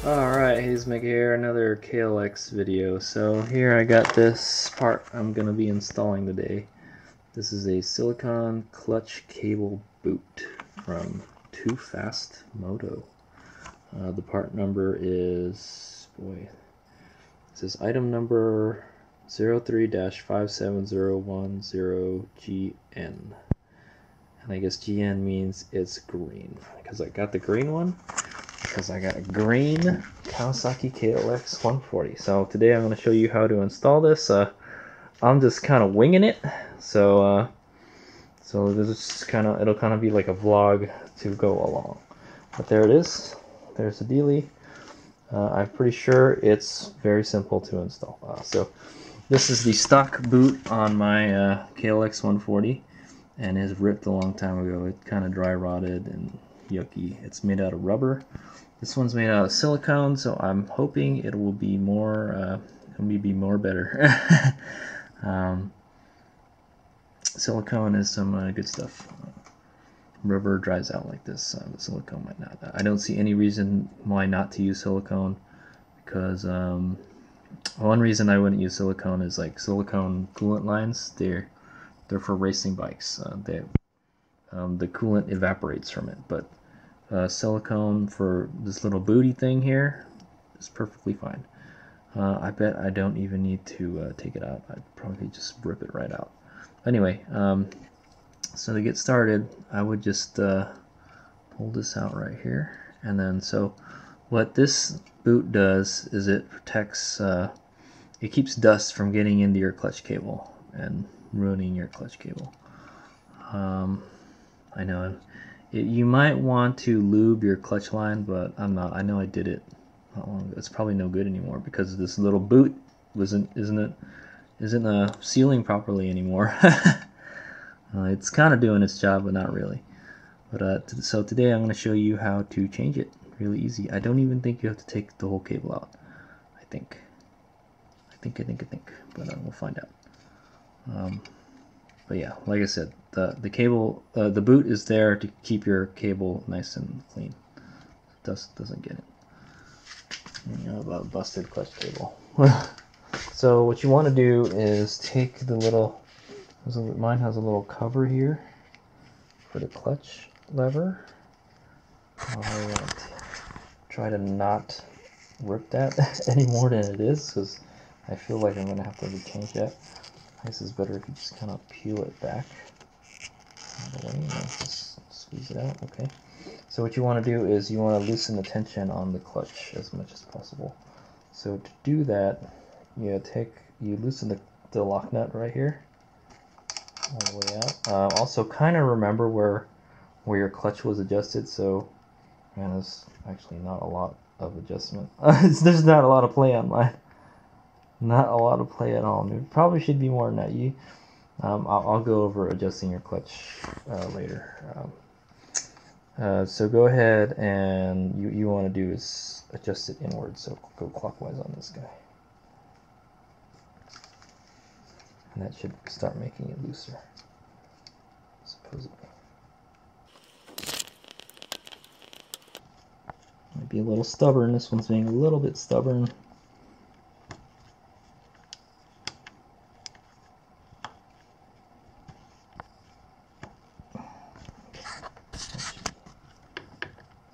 Alright, HadesOmega here, another KLX video. So here I got this part I'm going to be installing today. This is a silicone clutch cable boot from Too Fast Moto. The part number is, it says item number 03-57010GN. And I guess GN means it's green, because I got the green one. Because I got a green Kawasaki KLX140. So today I'm going to show you how to install this. I'm just kind of winging it. So this is it'll kind of be like a vlog to go along. But there it is. There's the dealie. I'm pretty sure it's very simple to install. So this is the stock boot on my KLX140, and is ripped a long time ago. It kind of dry rotted and yucky. It's made out of rubber. This one's made out of silicone, so I'm hoping it will be more, better. Silicone is some good stuff. Rubber dries out like this. The silicone might not. I don't see any reason why not to use silicone, because one reason I wouldn't use silicone is like silicone coolant lines. They're for racing bikes. The coolant evaporates from it, but silicone for this little booty thing here is perfectly fine. I bet I don't even need to take it out. I'd probably just rip it right out. Anyway, so to get started, I would just pull this out right here, and then so what this boot does is it protects, it keeps dust from getting into your clutch cable and ruining your clutch cable. I know you might want to lube your clutch line, but I'm not. I know I did it not long ago. It's probably no good anymore because this little boot isn't sealing properly anymore. It's kind of doing its job, but not really. But so today I'm going to show you how to change it. Really easy. I don't even think you have to take the whole cable out. I think. But we'll find out. But yeah, like I said, the cable, the boot is there to keep your cable nice and clean. Dust doesn't get it. You know about busted clutch cable. So what you want to do is take the little, mine has a little cover here for the clutch lever. I'll try to not rip that any more than it is, because I feel like I'm going to have to rechange that. This is better if you just kind of peel it back out of the way and just squeeze it out. Okay. So what you want to do is you want to loosen the tension on the clutch as much as possible. So to do that, you loosen the lock nut right here all the way out. Also, kind of remember where your clutch was adjusted. So, man, there's actually not a lot of adjustment. There's not a lot of play on mine. Not a lot of play at all. It probably should be more than that. I'll go over adjusting your clutch later. So go ahead, and you want to do is adjust it inward. So go clockwise on this guy, and that should start making it looser, supposedly. Might be a little stubborn. This one's being a little bit stubborn.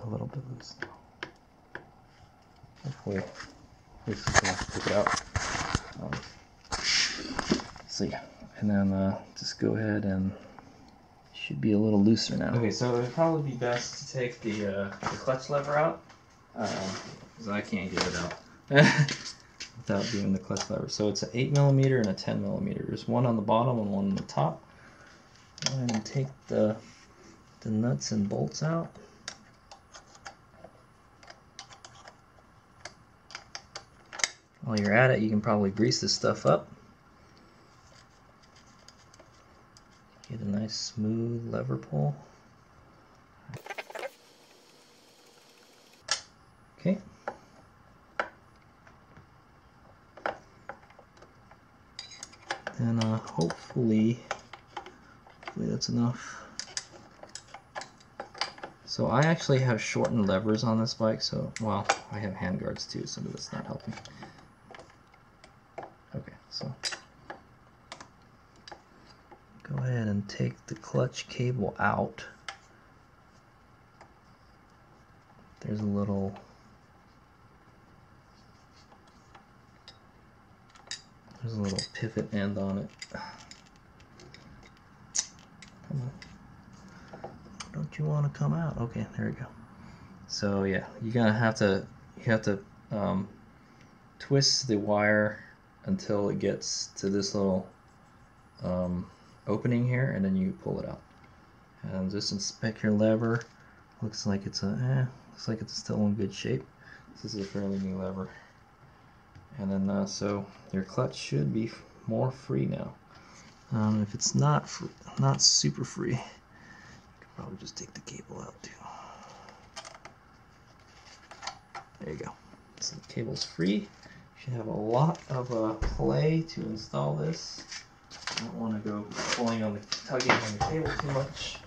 A little bit loose now. Hopefully this is going to take it out. So yeah, and then just go ahead, and it should be a little looser now. Okay, so it would probably be best to take the clutch lever out, because I can't get it out without doing the clutch lever. So it's an 8mm and a 10mm. There's one on the bottom and one on the top. Go ahead and take the nuts and bolts out. While you're at it, you can probably grease this stuff up. Get a nice smooth lever pull. Okay. And hopefully that's enough. So I actually have shortened levers on this bike, so, well, I have hand guards too, so that's not helping. Okay, so go ahead and take the clutch cable out. There's a little pivot end on it. Come on. Don't you want to come out? Okay, there we go. So yeah, you're gonna have to twist the wire until it gets to this little opening here, and then you pull it out. And just inspect your lever. Looks like it's still in good shape. This is a fairly new lever. And then so your clutch should be more free now. If it's not super free, you could probably just take the cable out too. There you go. So the cable's free. You should have a lot of play to install this. I don't want to go tugging on the cable too much.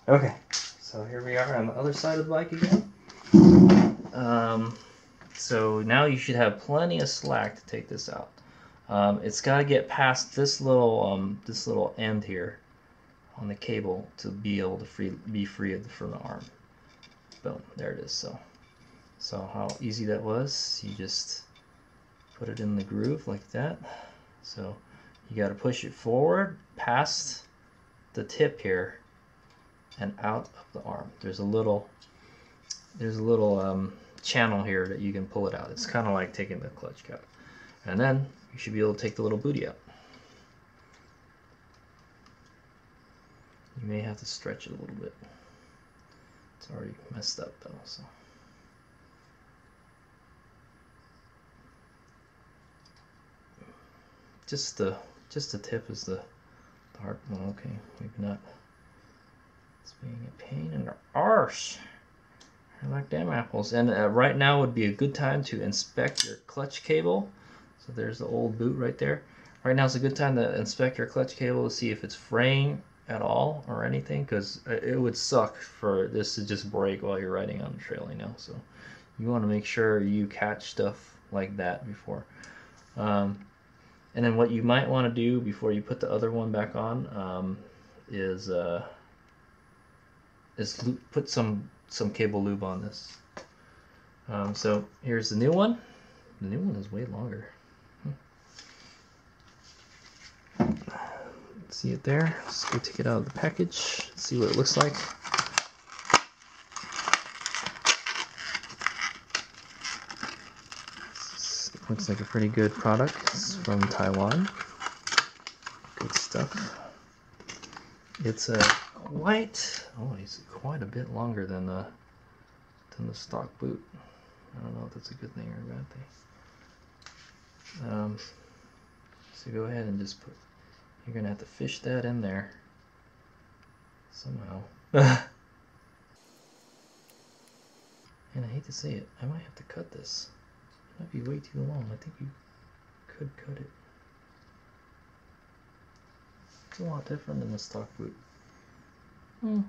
Okay, so here we are on the other side of the bike again. So now you should have plenty of slack to take this out. It's got to get past this little end here on the cable to be able to be free from the arm. Boom, there it is. So how easy that was. You just put it in the groove like that. So you got to push it forward past the tip here and out of the arm. There's a little channel here that you can pull it out. It's kind of like taking the clutch cap. And then you should be able to take the little booty out. You may have to stretch it a little bit. It's already messed up though, so. Just the tip is the hard one. Okay, maybe not. It's being a pain in the arse. I like damn apples. And right now would be a good time to inspect your clutch cable. So there's the old boot right there. Right now is a good time to inspect your clutch cable to see if it's fraying at all or anything, because it would suck for this to just break while you're riding on the trail, you know. So you want to make sure you catch stuff like that before. And then what you might want to do before you put the other one back on is put some cable lube on this. So here's the new one. The new one is way longer. See it there? Let's go take it out of the package, see what it looks like. Looks like a pretty good product. It's from Taiwan. Good stuff. It's quite a bit longer than the stock boot. I don't know if that's a good thing or a bad thing. So go ahead and just put. You're gonna have to fish that in there somehow. And I hate to say it, I might have to cut this. It might be way too long. I think you could cut it. It's a lot different than the stock boot. I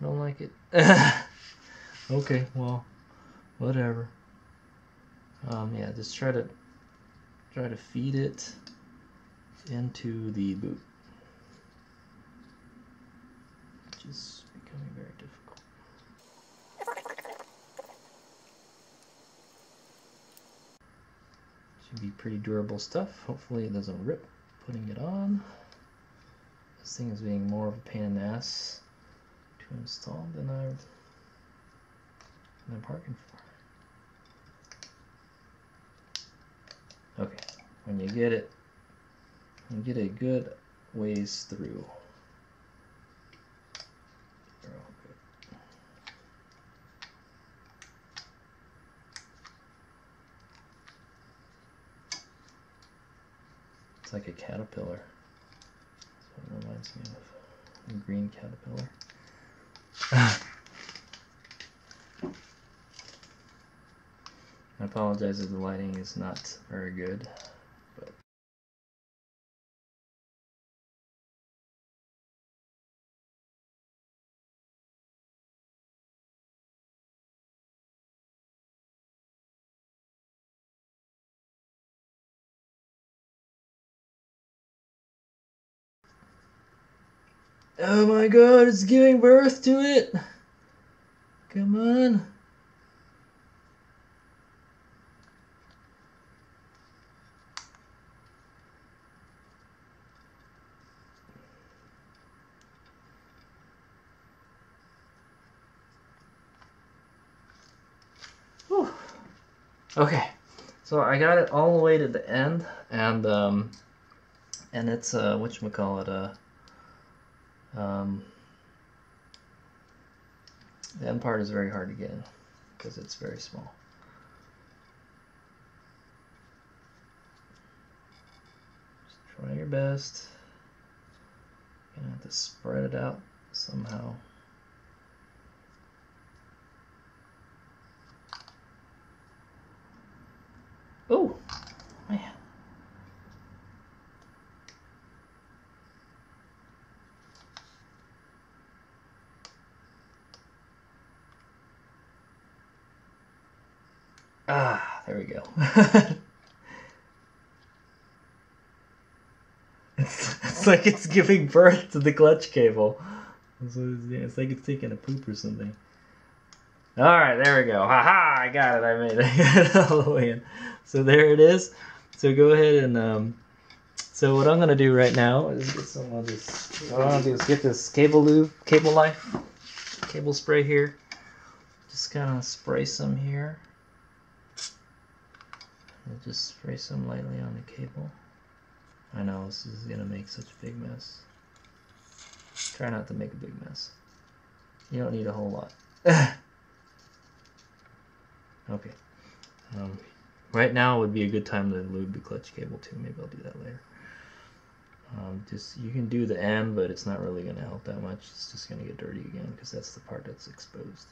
don't like it. Okay, well, whatever. Yeah, just try to feed it into the boot, which is becoming very difficult. Should be pretty durable stuff. Hopefully it doesn't rip putting it on. This thing is being more of a pain in the ass to install than I'm bargained for. Okay, when you get it, you get a good ways through. They're all good. It's like a caterpillar. That's what it reminds me of. A green caterpillar. I apologize if the lighting is not very good. Oh my god, it's giving birth to it! Come on! Whew. Okay, so I got it all the way to the end, and it's whatchamacallit, the end part is very hard to get in because it's very small. Just try your best. You're gonna have to spread it out somehow. Oh, man. Ah, there we go. It's like it's giving birth to the clutch cable. It's like it's taking a poop or something. Alright, there we go. Haha, I got it. I made it. I got it all the way in. So there it is. So go ahead and so what I'm gonna do right now is get some of this. What I'm gonna do is get this cable life, cable spray here. Just kind of spray some here. And just spray some lightly on the cable. I know this is gonna make such a big mess. Try not to make a big mess. You don't need a whole lot. Okay. Right now would be a good time to lube the clutch cable too. Maybe I'll do that later. Just you can do the end, but it's not really going to help that much. It's just going to get dirty again because that's the part that's exposed.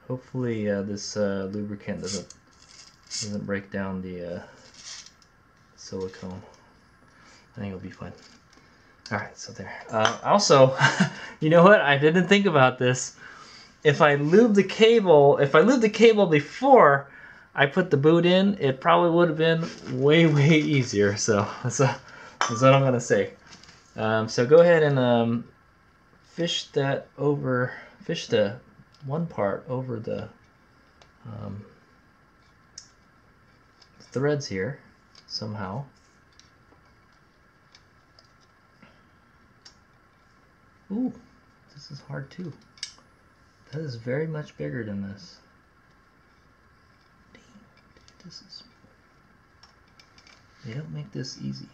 Hopefully this lubricant doesn't break down the silicone. I think it'll be fine. Alright, so there. Also, you know what? I didn't think about this. If I lube the cable before I put the boot in, it probably would have been way easier. So that's what I'm gonna say. So go ahead and fish the one part over the threads here somehow. Ooh, this is hard too. That is very much bigger than this. Dang, this is... They don't make this easy.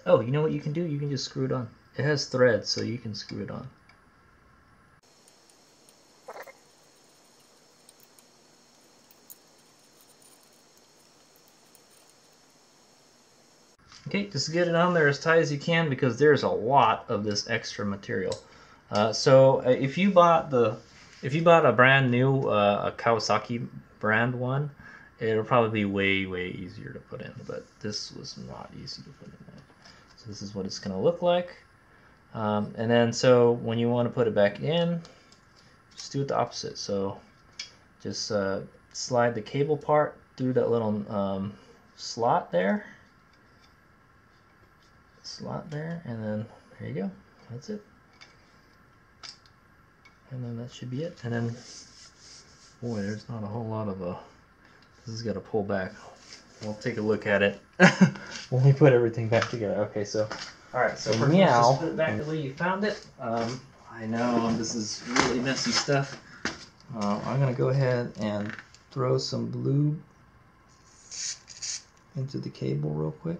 Oh, you know what you can do? You can just screw it on. It has threads, so you can screw it on. Okay, just get it on there as tight as you can because there's a lot of this extra material. So if you bought a brand new a Kawasaki brand one, it'll probably be way easier to put in. But this was not easy to put in there. So this is what it's going to look like. And then so when you want to put it back in, just do it the opposite. So just slide the cable part through that little slot there. And then there you go. That's it. And then that should be it. And then, boy, there's not a whole lot of this has got to pull back. We'll take a look at it when we put everything back together. Okay, so all right, so first just put it back the way you found it. I know this is really messy stuff. I'm gonna go ahead and throw some lube into the cable real quick.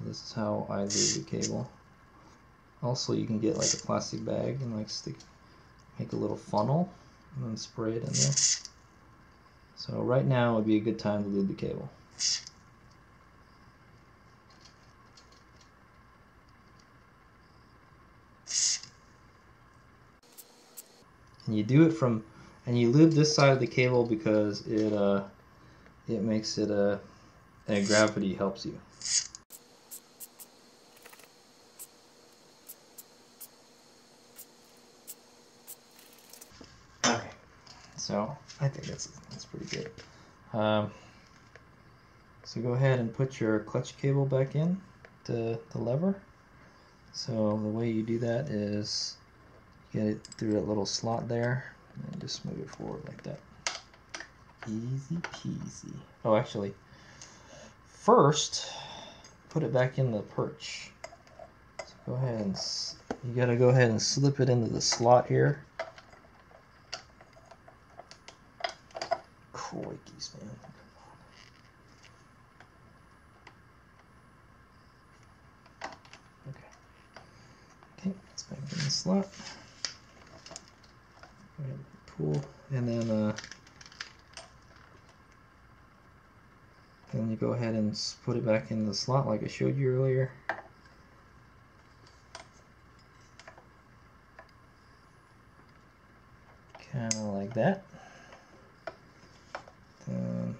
This is how I lube the cable. Also, you can get like a plastic bag and like make a little funnel and then spray it in there. So right now would be a good time to lube the cable. And you do it and you lube this side of the cable because it makes it gravity helps you. So I think that's pretty good. So go ahead and put your clutch cable back in the lever. So the way you do that is get it through that little slot there and just move it forward like that. Easy peasy. Oh, actually, first put it back in the perch. So go ahead and you gotta go ahead and slip it into the slot here. Crikey's, man. Okay, it's back in the slot. Go ahead and pull, and then you go ahead and put it back in the slot like I showed you earlier. Kind of like that. Then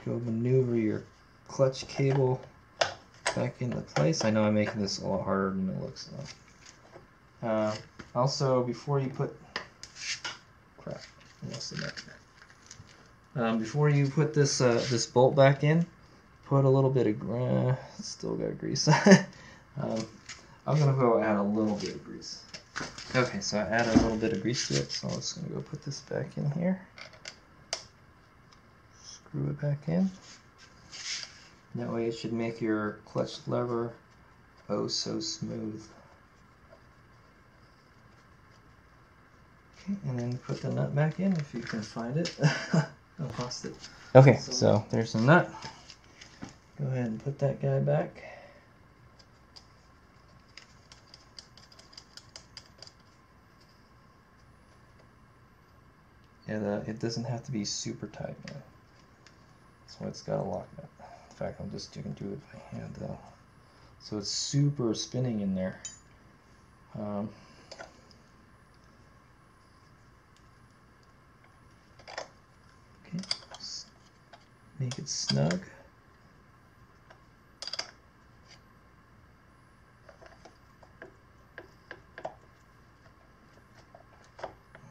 go maneuver your clutch cable back into place. I know I'm making this a lot harder than it looks. Also, before you put before you put this this bolt back in, put a little bit of still got grease. I'm gonna go add a little bit of grease. Okay, so I added a little bit of grease to it, so I'm just gonna go put this back in here. Screw it back in. That way it should make your clutch lever oh so smooth. Okay, and then put the nut back in if you can find it. I lost it. Okay, so there's the nut. Go ahead and put that guy back. It doesn't have to be super tight, man. That's why it's got a lock nut. In fact, I'm just going to do it by hand though. So it's super spinning in there. Okay, make it snug.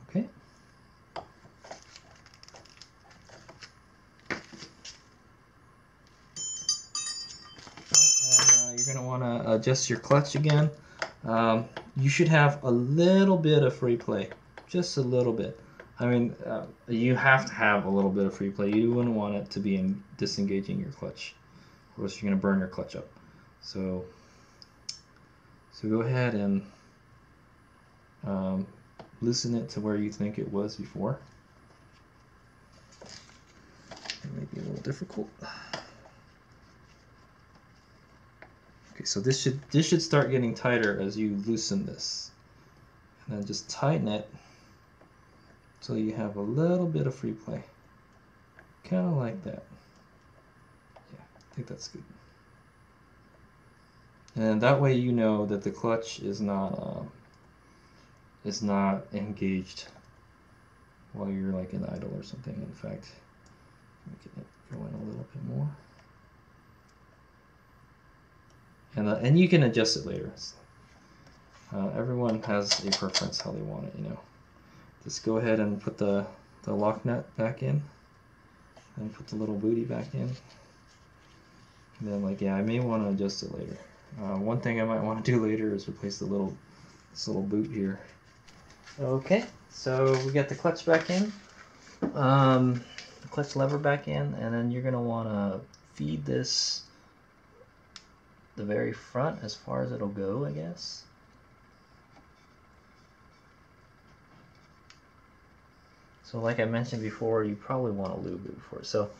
Okay. And you're going to want to adjust your clutch again. You should have a little bit of free play, just a little bit. I mean, you have to have a little bit of free play. You wouldn't want it to be disengaging your clutch, or else you're going to burn your clutch up. So go ahead and loosen it to where you think it was before. It may be a little difficult. Okay, so this should start getting tighter as you loosen this, and then just tighten it so you have a little bit of free play, kind of like that. Yeah, I think that's good. And that way you know that the clutch is not engaged while you're like in idle or something. In fact, make it go in a little bit more. And you can adjust it later. Everyone has a preference how they want it, you know. Just go ahead and put the lock nut back in, and put the little booty back in. And then, like, yeah, I may want to adjust it later. One thing I might want to do later is replace this little boot here. Okay, so we got the clutch back in, the clutch lever back in, and then you're gonna want to feed this the very front as far as it'll go, I guess. So like I mentioned before, you probably want to lube it before. So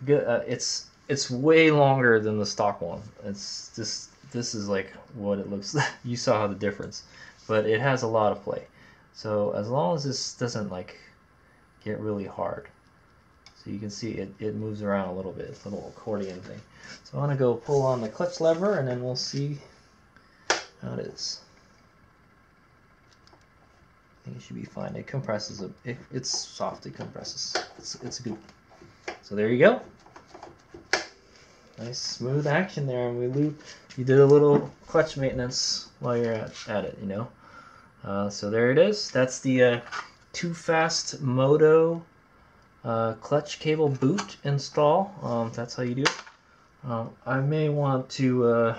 it's way longer than the stock one. It's just, this is like what it looks like. You saw the difference, but it has a lot of play. So as long as this doesn't like get really hard, so you can see it moves around a little bit. It's a little accordion thing. So I'm gonna go pull on the clutch lever, and then we'll see how it is. I think it should be fine. It compresses. It's soft. It compresses. It's good. So there you go. Nice smooth action there, and you did a little clutch maintenance while you're at it, you know. So there it is. That's the too fast Moto clutch cable boot install. That's how you do it. I may want to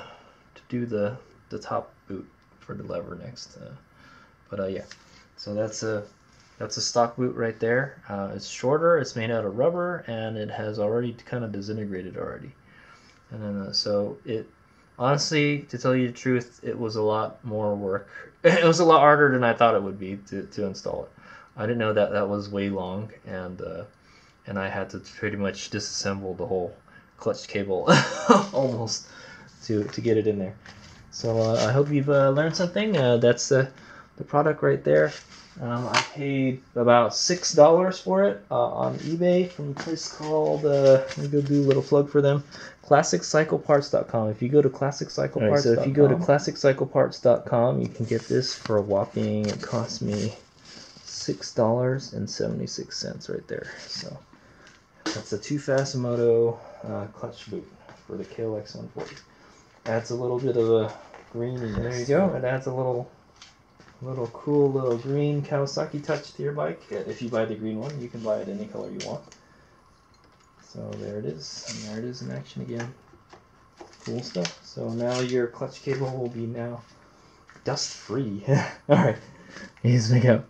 do the top boot for the lever next, but yeah. So that's a stock boot right there. It's shorter. It's made out of rubber, and it has already kind of disintegrated already. And then so it, honestly, to tell you the truth, it was a lot more work. It was a lot harder than I thought it would be to install it. I didn't know that was way long, and I had to pretty much disassemble the whole clutch cable almost to get it in there. So I hope you've learned something. That's the product right there. I paid about $6 for it on eBay from a place called, let me go do a little plug for them, ClassicCycleParts.com. If you go to ClassicCycleParts.com, right, so if you go to ClassicCycleParts.com, you can get this for a whopping, it cost me $6.76 right there. So that's a too fast Moto clutch boot for the KLX140. Adds a little bit of a greeniness. There you go. It adds a little cool little green Kawasaki touch to your bike. If you buy the green one, you can buy it any color you want. So there it is, and there it is in action again. Cool stuff. So now your clutch cable will be now dust free. All right, HadesOmega.